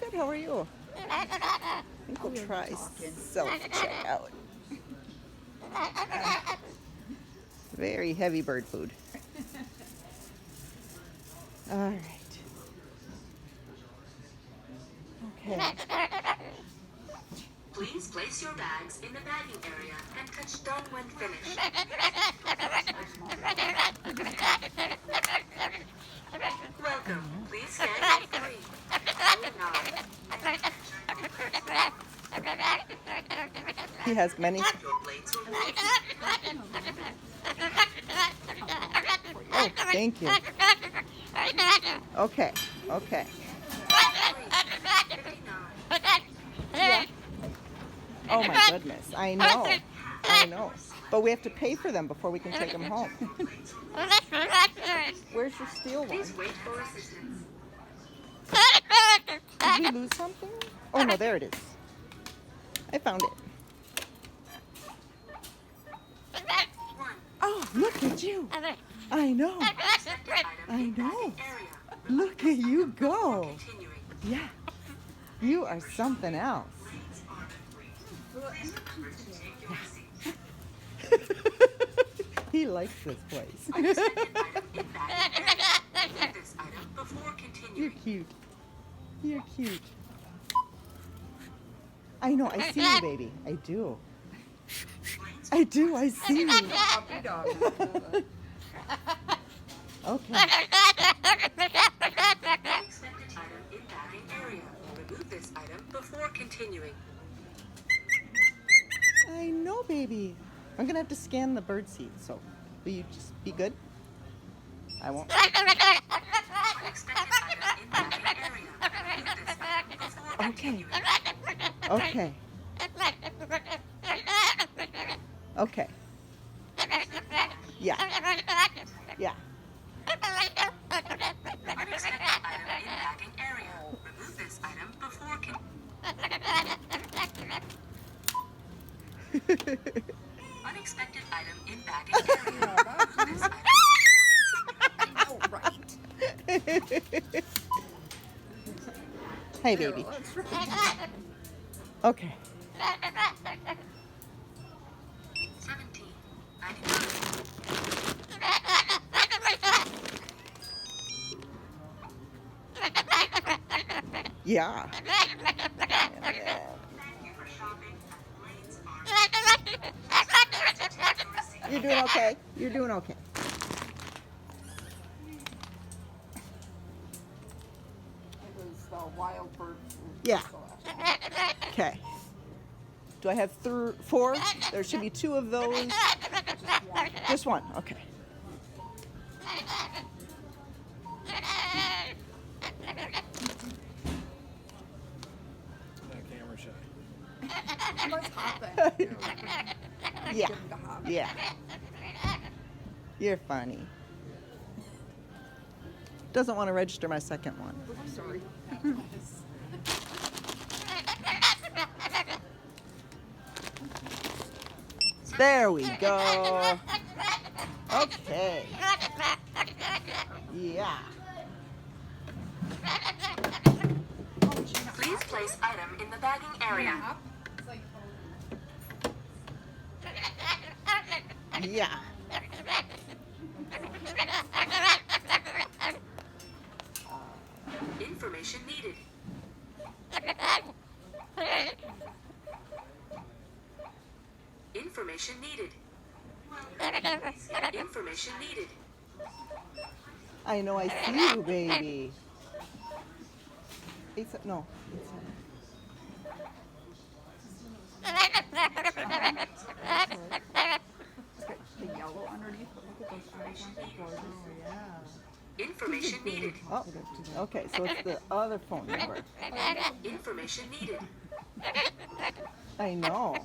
Good, how are you? I think we'll try self-checkout. Very heavy bird food. All right. Okay. Please place your bags in the bagging area and touch done when finished. Welcome. Please scan your free. He has many. Your plates will move. Oh, thank you. Okay, okay. Yeah. Oh my goodness, I know. But we have to pay for them before we can take them home. Where's your steel one? Please wait for assistance. Did we lose something? Oh no, there it is. I found it. Oh, look at you. I know. I know. Look at you go. Yeah. You are something else. He likes this place. You're cute. You're cute. I know, I see you, baby. I do. I do, I see you. Okay. Remove this item before continuing. I know, baby. I'm gonna have to scan the bird seed, so will you just be good? I won't. Okay. Okay. Okay. Yeah. Yeah. Remove this item before unexpected item in bagging area. Remove this item before Right. Hey, baby. Okay. 17.99. Yeah. You're doing okay. You're doing okay. It was the wild bird food. Yeah. Okay. Do I have 4? There should be 2 of those. Just one. Okay. That camera shy. He was hopping. Yeah. Give him the hop. Yeah. You're funny. Doesn't want to register my second one. I'm sorry. There we go. Okay. Yeah. Please place item in the bagging area. Yeah. Information needed. Information needed. Information needed. I know, I see you, baby. No. The yellow underneath, but look at those eyes on the Information needed. Oh, okay, so it's the other phone number. Information needed. I know.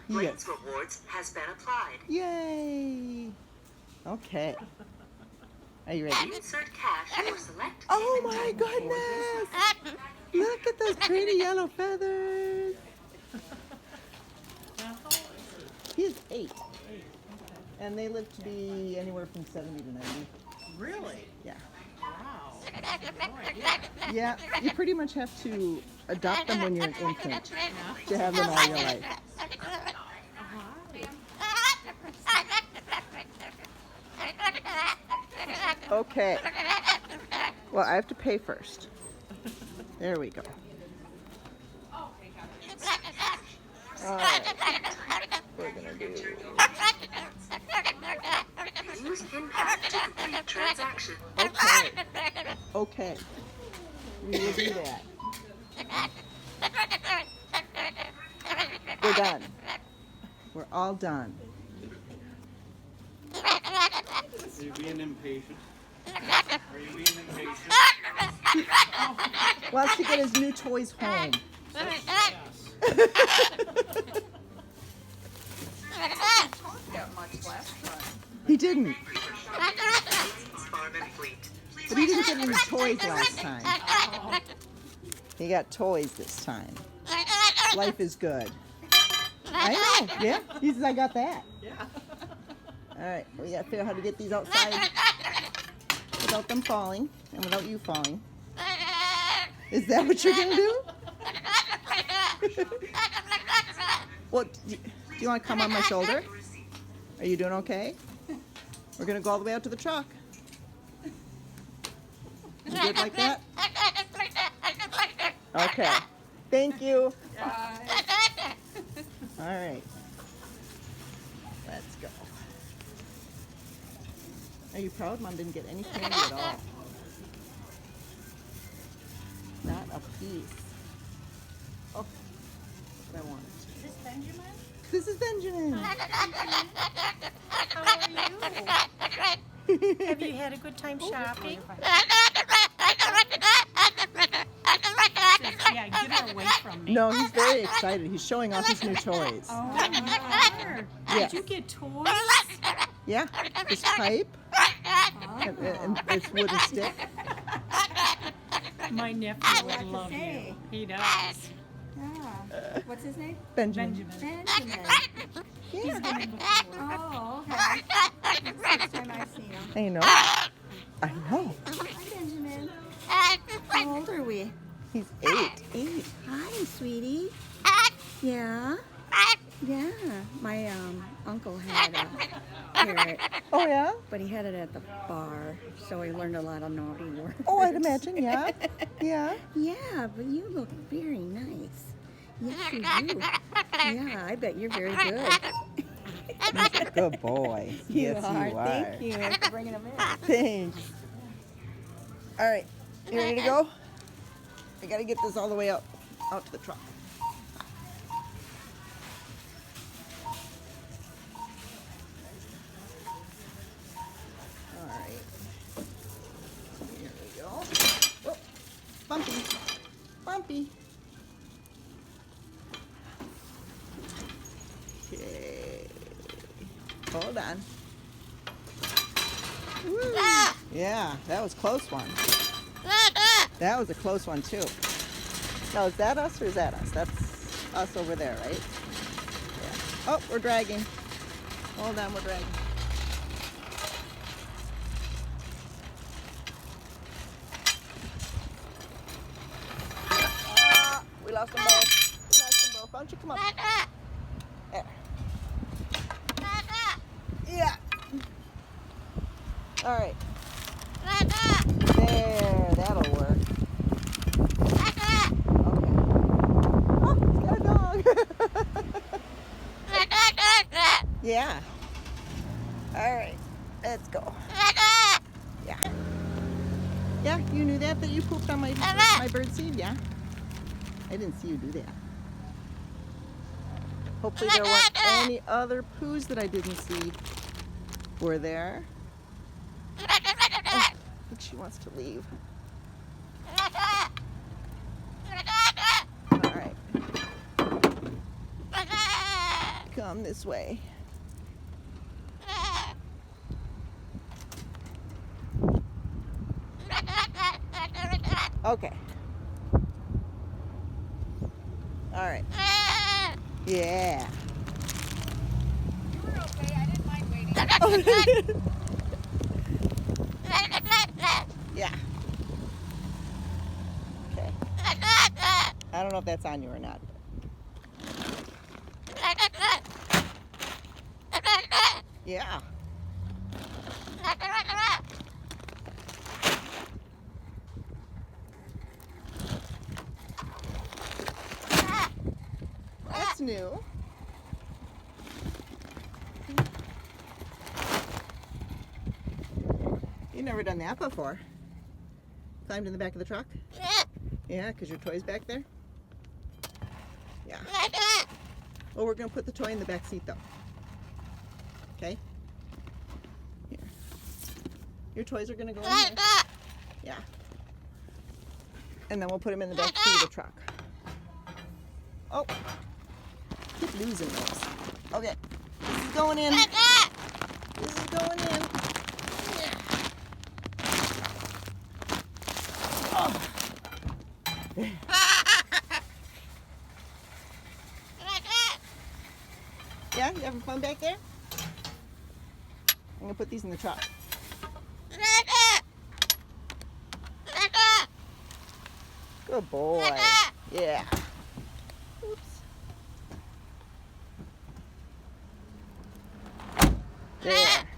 Brains Yes. rewards has been applied. Yay. Okay. Are you ready? Insert cash or select. Oh my goodness! Look at those pretty yellow feathers. He's 8. And they live to be anywhere from 70 to 90. Really? Yeah. Wow. Yeah, you pretty much have to adopt them when you're an infant to have them all your life. Okay. Well, I have to pay first. There we go. Alright. We're gonna do... Use pin pad to complete transaction. Okay. Okay. We will do that. We're done. We're all done. Are you being impatient? Are you being impatient? Wants to get his new toys home. Yes. Got much last time. He didn't. Farm and fleet. But he didn't get any toys last time. He got toys this time. Life is good. I know. Yeah. He says, I got that. Yeah. All right. We got to figure out how to get these outside without them falling and without you falling. Is that what you're going to do? Well, do you want to come on my shoulder? Are you doing okay? We're going to go all the way out to the truck. You good like that? Okay. Thank you. All right. Let's go. Are you proud? Mom didn't get any candy at all. Not a piece. Oh, that's what I wanted. Is this Benjamin? This is Benjamin. How are you? Have you had a good time shopping? Yeah, get her away from me. No, he's very excited. He's showing off his new toys. Oh, you are. Yes. Did you get toys? Yeah, this pipe. And it's wooden stick. My nephew would love you. He does. Yeah. What's his name? Benjamin. Benjamin. Yeah. Oh, okay. That's the first time I've seen him. I know. I know. Hi, Benjamin. How old are we? He's 8. 8. Hi, sweetie. Yeah. Yeah. My uncle had a parrot, Oh, yeah? but he had it at the bar, so he learned a lot of naughty words. Oh, I'd imagine, yeah. Yeah. Yeah, but you look very nice. Yes, you do. Yeah, I bet you're very good. He's a good boy. Yes, you are. Thank you for bringing him in. Thanks. All right. You ready to go? I got to get this all the way out to the truck. All right. Here we go. Oh, bumpy. Bumpy. Okay. Hold on. Woo. Yeah, that was a close one. That was a close one too. Now, is that us or is that us? That's us over there, right? Yeah. Oh, we're dragging. Hold on, we're dragging. We lost them both. We lost them both. Why don't you come up? There. Yeah. All right. There, that'll work. Okay. Oh, he's got a dog. Yeah. All right, let's go. Yeah. Yeah, you knew that you pooped on my bird seed, yeah? I didn't see you do that. Hopefully there weren't any other poos that I didn't see. Were there? Oh, I think she wants to leave. All right. Come this way. Okay. All right. Yeah. You're okay. I didn't mind waiting. Yeah. I don't know if that's on you or not. Yeah. That's new. You've never done that before. Climbed in the back of the truck? Yeah, because your toy's back there? Yeah. Well, we're going to put the toy in the back seat, though. Okay? Here. Your toys are going to go in here. Yeah. And then we'll put them in the back seat of the truck. Oh. Keep losing those. Okay. This is going in. This is going in. Oh. There. Yeah, you having fun back there? I'm going to put these in the truck. Good boy. Yeah. Oops. There.